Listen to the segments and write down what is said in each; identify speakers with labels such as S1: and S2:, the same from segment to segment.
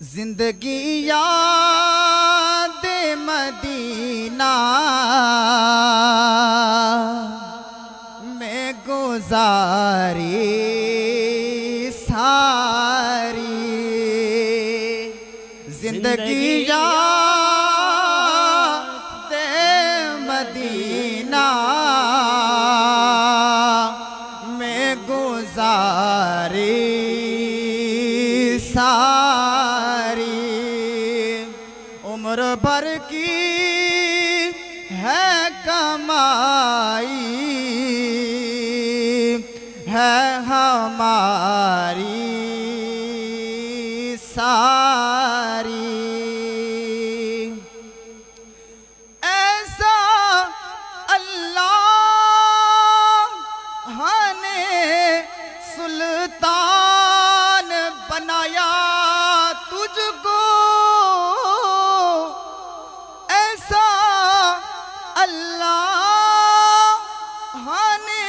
S1: जिंदगी याद मदीना में गुजारी सारी। जिंदगी याद मदीना में गुजारी सारी। उम्र भर की है कमाई है हमारी सारी। ऐसा अल्लाह ने सुल्तान बनाया तुझको, ऐसा अल्लाह ने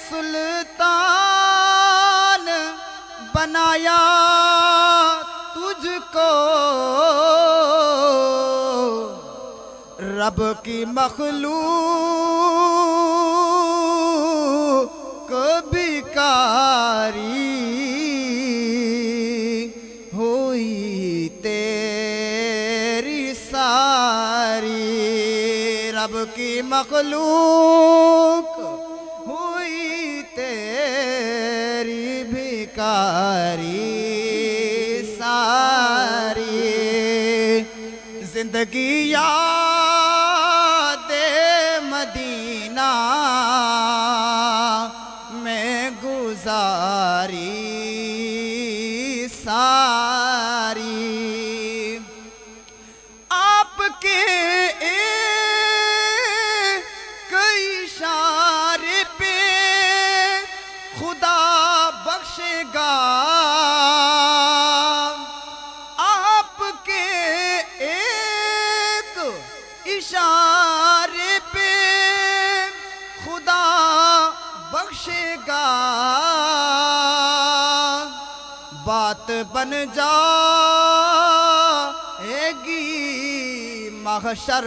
S1: सुल्तान बनाया तुझको। रब की मखलूक बिकारी हुई तेरी सारी। रब की मखलूक हुई तेरी भिकारी सारी। जिंदगी याद मदीना में गुजारी सारी। आपके एक इशारे पे खुदा बख्शेगा, आपके एक इशारे पे खुदा बख्शेगा। बात बन जाएगी महशर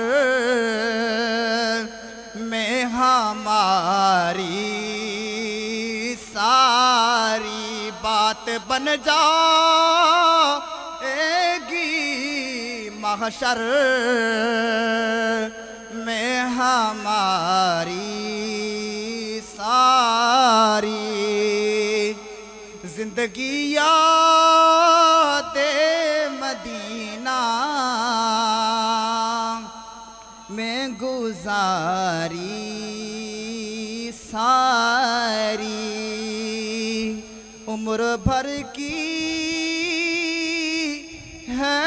S1: में हमारी सारी। बात बन जाएगी महशर में हमारी सारी। जिंदगी याद मदीना में गुजारी सारी। उम्र भर की है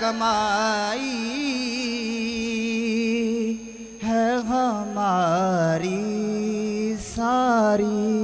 S1: कमाई है हमारी सारी।